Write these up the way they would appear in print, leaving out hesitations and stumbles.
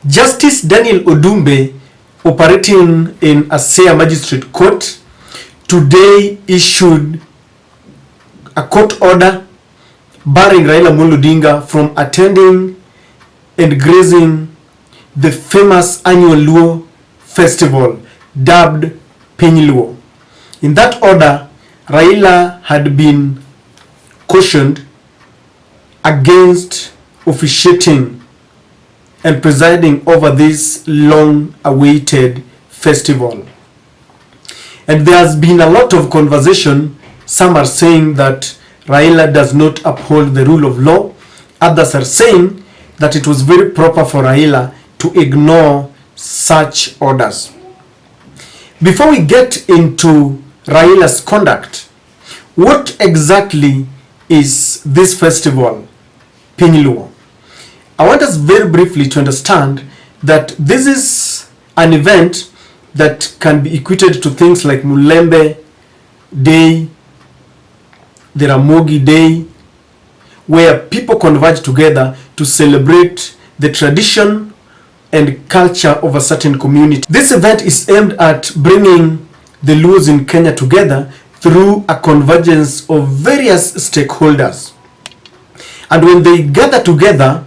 Justice Daniel Odumbe, operating in Asea Magistrate Court, today issued a court order barring Raila Amolo Odinga from attending and grazing the famous annual Luo festival dubbed Pena. In that order, Raila had been cautioned against officiating and presiding over this long-awaited festival. And there has been a lot of conversation. Some are saying that Raila does not uphold the rule of law. Others are saying that it was very proper for Raila to ignore such orders. Before we get into Raila's conduct, what exactly is this festival, Pena? I want us very briefly to understand that this is an event that can be equated to things like Mulembe Day, the Ramogi Day, where people converge together to celebrate the tradition and culture of a certain community. This event is aimed at bringing the Luos in Kenya together through a convergence of various stakeholders. And when they gather together,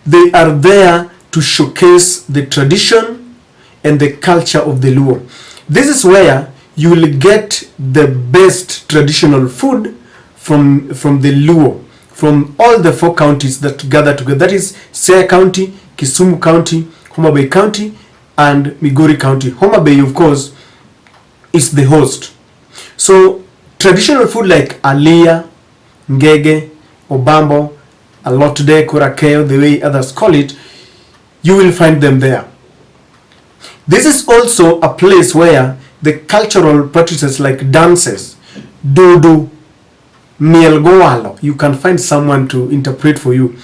they are there to showcase the tradition and the culture of the Luo. This is where you will get the best traditional food from the Luo, from all the 4 counties that gather together. That is Siaya County, Kisumu County, Homabay County, and Migori County. Homabay, of course, is the host. So traditional food like alia, ngege, obambo, alotde, kurakeo, the way others call it, you will find them there. This is also a place where the cultural practices like dances, dodo, mielgoalo, you can find someone to interpret for you.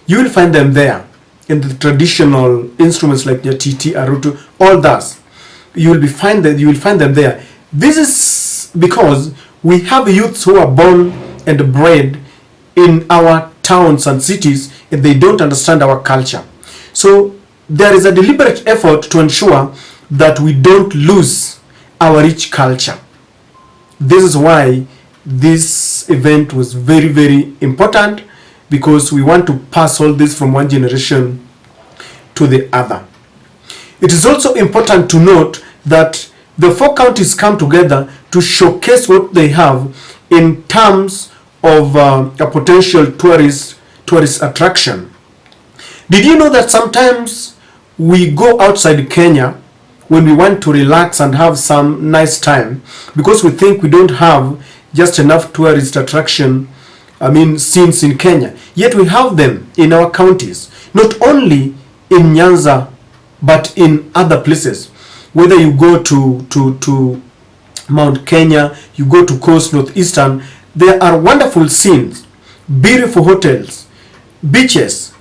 You will find them there. In the traditional instruments like nyatiti, arutu, all that, you will find them there. This is because we have youths who are born and bred in our towns and cities, and they don't understand our culture. So there is a deliberate effort to ensure that we don't lose our rich culture. This is why this event was very, very important, because we want to pass all this from one generation to the other. It is also important to note that the 4 counties come together to showcase what they have in terms of a potential tourist attraction. Did you know that sometimes we go outside Kenya when we want to relax and have some nice time, because we think we don't have just enough tourist attraction, scenes in Kenya, yet we have them in our counties, not only in Nyanza but in other places. Whether you go to Mount Kenya, you go to Coast Northeastern, there are wonderful scenes, beautiful hotels, beaches,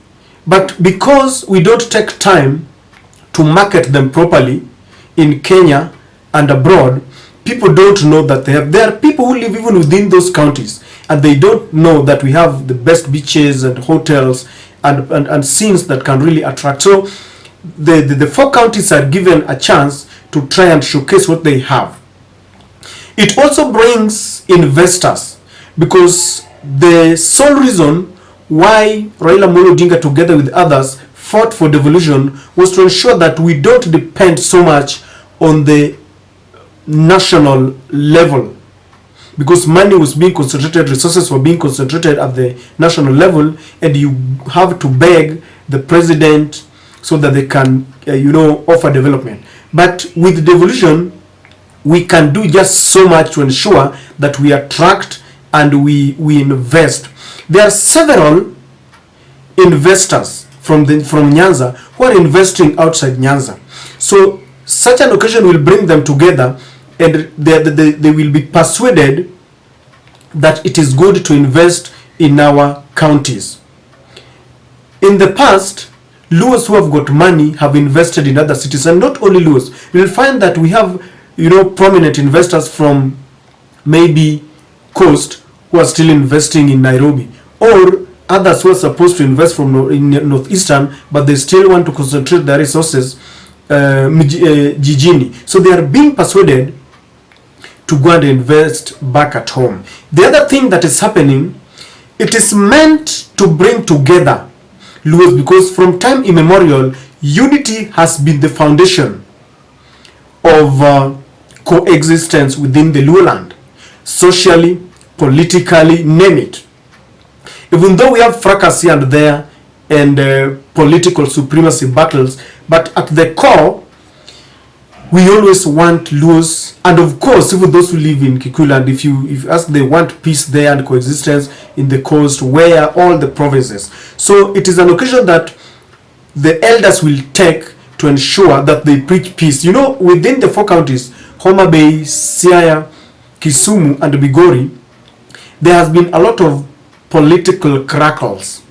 but because we don't take time to market them properly in Kenya and abroad, people don't know that there are people who live even within those counties, and they don't know that we have the best beaches and hotels and scenes that can really attract. So the 4 counties are given a chance to try and showcase what they have. It also brings investors, because the sole reason why Raila Amolo Odinga together with others fought for devolution was to ensure that we don't depend so much on the national level, because money was being concentrated, resources were being concentrated at the national level, and you have to beg the president so that they can offer development. But with devolution, we can do just so much to ensure that we attract and we invest. There are several investors from Nyanza who are investing outside Nyanza. So such an occasion will bring them together, and they will be persuaded that it is good to invest in our counties. In the past, Luos who have got money have invested in other cities, and not only Luos. You'll find that we have prominent investors from maybe Coast who are still investing in Nairobi, or others who are supposed to invest from in northeastern, but they still want to concentrate their resources jijini. So they are being persuaded to go and invest back at home. The other thing that is happening, it is meant to bring together Luos, because from time immemorial, unity has been the foundation of coexistence within the Luo land, socially, politically, name it. Even though we have fracas here and there and political supremacy battles, but at the core, we always want Luos, and of course, even those who live in Kikuyu land, if you ask, they want peace there and coexistence in the coast, where all the provinces. So it is an occasion that the elders will take to ensure that they preach peace. You know, within the 4 counties, Homabay, Siaya, Kisumu, and Migori, there has been a lot of political crackles,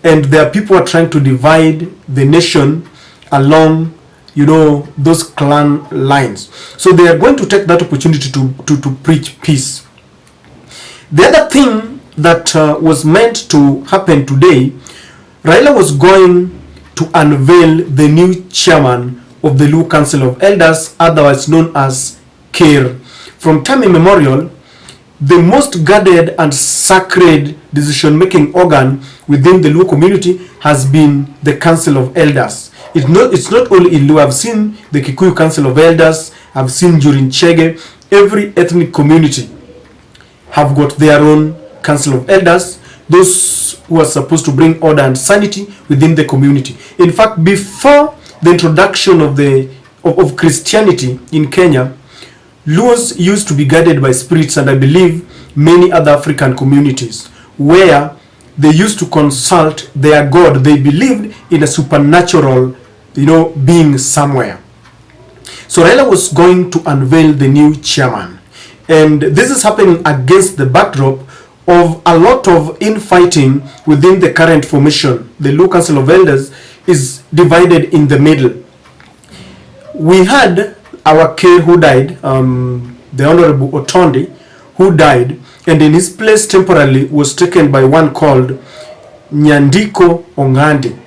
and there are people who are trying to divide the nation along, you know, those clan lines. So they are going to take that opportunity to preach peace. The other thing that was meant to happen today, Raila was going to unveil the new chairman of the Luo Council of Elders, otherwise known as KIR. From time immemorial, the most guarded and sacred decision-making organ within the Luo community has been the Council of Elders. It's not only in Luo. I've seen the Kikuyu Council of Elders, I've seen during Chege. Every ethnic community have got their own Council of Elders, those who are supposed to bring order and sanity within the community. In fact, before the introduction of Christianity in Kenya, Luos used to be guided by spirits, and I believe many other African communities, where they used to consult their God. They believed in a supernatural, you know, being somewhere. So Raila was going to unveil the new chairman, and this is happening against the backdrop of a lot of infighting within the current formation. The Luo Council of Elders is divided in the middle. We had our K who died, the Honorable Otondi, who died, and in his place temporarily was taken by one called Nyandiko Ongandi.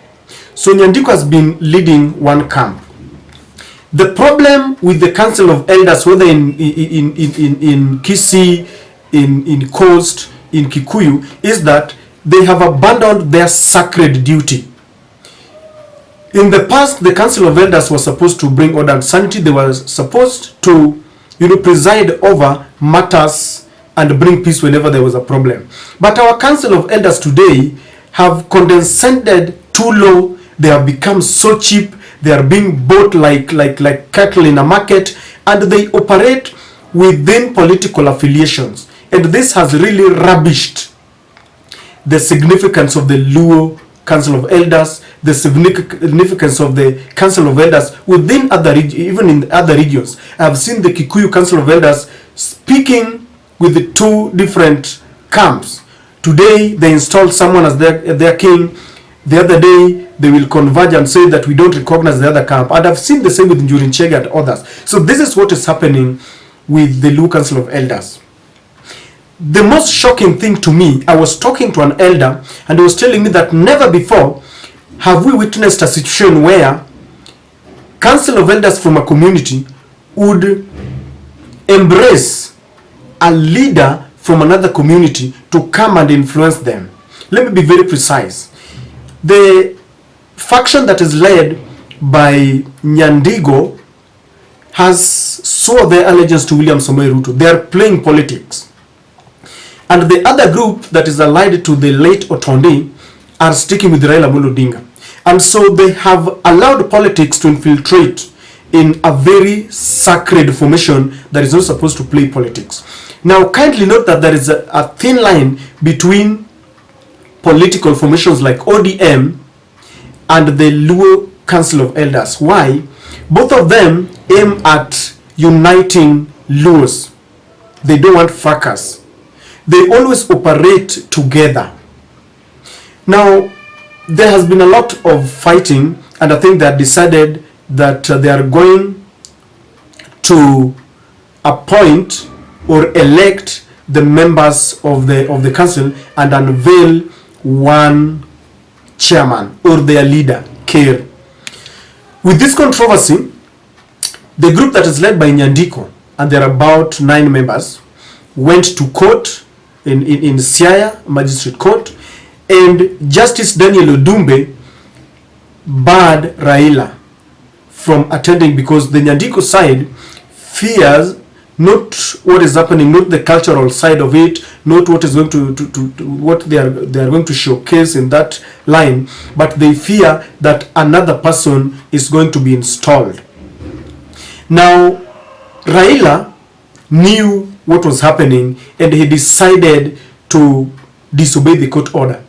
So Nyandiko has been leading one camp. The problem with the Council of Elders, whether in Kisii, in Coast, in Kikuyu, is that they have abandoned their sacred duty. In the past, the Council of Elders was supposed to bring order and sanity. They were supposed to, you know, preside over matters and bring peace whenever there was a problem. But our Council of Elders today have condescended too low. They have become so cheap. They are being bought like cattle in a market, and they operate within political affiliations. And this has really rubbished the significance of the Luo Council of Elders, the significance of the Council of Elders within even in other regions. I have seen the Kikuyu Council of Elders speaking with the 2 different camps. Today they installed someone as their king. The other day they will converge and say that we don't recognize the other camp. And I've seen the same with Njurin Chege and others. So this is what is happening with the Luo Council of Elders. The most shocking thing to me, I was talking to an elder and he was telling me that never before have we witnessed a situation where Council of Elders from a community would embrace a leader from another community to come and influence them. Let me be very precise. The faction that is led by Nyandigo has swore their allegiance to William Samoei Ruto. They are playing politics. And the other group that is allied to the late Otondi are sticking with Raila Amolo Odinga. And so they have allowed politics to infiltrate in a very sacred formation that is not supposed to play politics. Now, kindly note that there is a thin line between political formations like ODM and the Luo Council of Elders. Why? Both of them aim at uniting Luos. They don't want fracas. They always operate together. Now, there has been a lot of fighting, and I think they have decided that they are going to appoint or elect the members of the council and unveil one chairman or their leader, Kerr. With this controversy, the group that is led by Nyandiko, and there are about 9 members, went to court in Siaya Magistrate Court, and Justice Daniel Odumbe barred Raila from attending because the Nyandiko side fears not what is happening, not the cultural side of it, not what is going to what they are going to showcase in that line, but they fear that another person is going to be installed. Now, Raila knew what was happening and he decided to disobey the court order.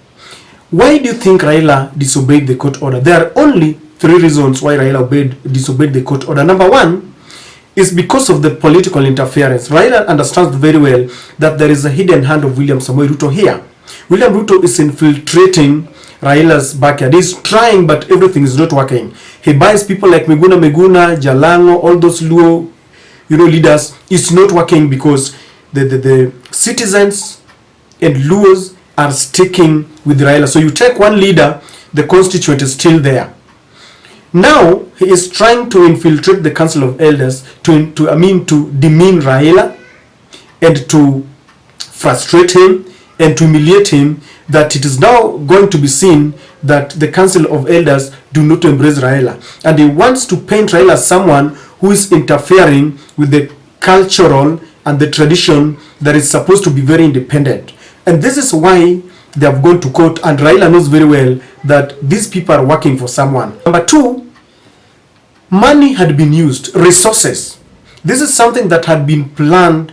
Why do you think Raila disobeyed the court order? There are only 3 reasons why Raila disobeyed the court order. Number 1 is because of the political interference. Raila understands very well that there is a hidden hand of William Samoei Ruto here. William Ruto is infiltrating Raila's backyard. He's trying, but everything is not working. He buys people like Meguna, Jalango, all those Luo, leaders. It's not working because the citizens and Luos are sticking with Raila. So you take one leader, the constituent is still there. Now he is trying to infiltrate the Council of Elders to demean Raila and to frustrate him and to humiliate him, that it is now going to be seen that the Council of Elders do not embrace Raila. And he wants to paint Raila as someone who is interfering with the cultural and the tradition that is supposed to be very independent. And this is why they have gone to court, and Raila knows very well that these people are working for someone. Number 2, money had been used, resources. This is something that had been planned,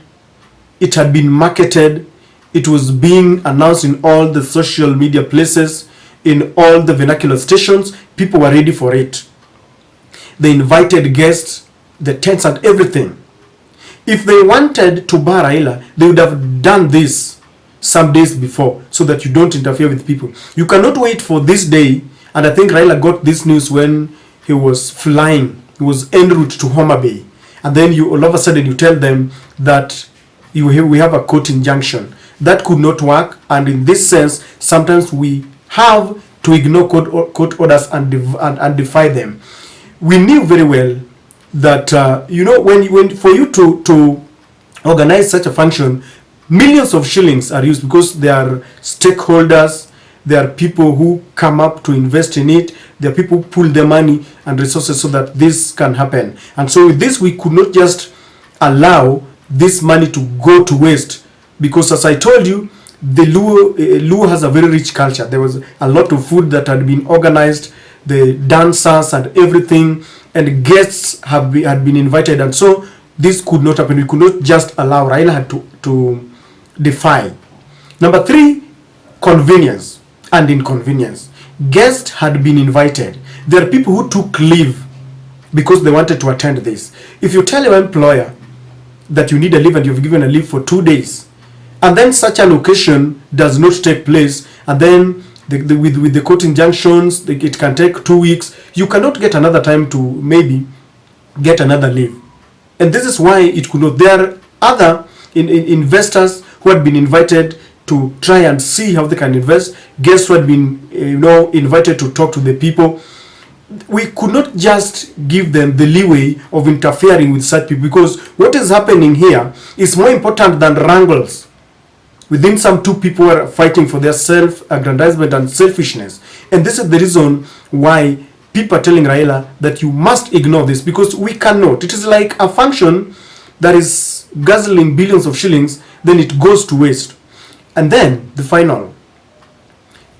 it had been marketed, it was being announced in all the social media places, in all the vernacular stations. People were ready for it. They invited guests, the tents and everything. If they wanted to bar Raila, they would have done this some days before so that you don't interfere with people. You cannot wait for this day, and I think Raila got this news when he was flying. He was en route to Homabay, and then all of a sudden you tell them that we have a court injunction. That could not work, and in this sense, sometimes we have to ignore court orders and defy them. We knew very well that when for you to organize such a function, millions of shillings are used because there are stakeholders, there are people who come up to invest in it, there are people who pull their money and resources so that this can happen. And so with this, we could not just allow this money to go to waste, because as I told you, the Luo has a very rich culture. There was a lot of food that had been organized, the dancers and everything, and guests had been invited, and so this could not happen. We could not just allow. Raila had to defy. Number 3, convenience and inconvenience. Guests had been invited. There are people who took leave because they wanted to attend this. If you tell your employer that you need a leave and you've given a leave for 2 days, and then such an occasion does not take place, and then with the court injunctions, it can take 2 weeks, you cannot get another time to maybe get another leave. And this is why it could not. There are other investors who had been invited to try and see how they can invest, guests who had been invited to talk to the people. We could not just give them the leeway of interfering with such people, because what is happening here is more important than wrangles. Within some 2 people are fighting for their self-aggrandizement and selfishness. And this is the reason why people are telling Raila that you must ignore this, because we cannot. It is like a function that is guzzling billions of shillings, then it goes to waste. And then the final.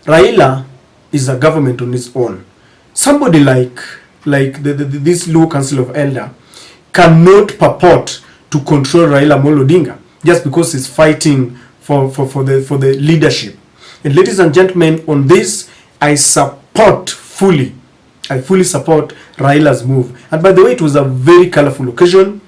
Raila is a government on its own. Somebody like this Luo Council of Elder cannot purport to control Raila Amolo Odinga just because he's fighting for the leadership. And ladies and gentlemen, on this, I fully support Raila's move. And by the way, it was a very colorful occasion.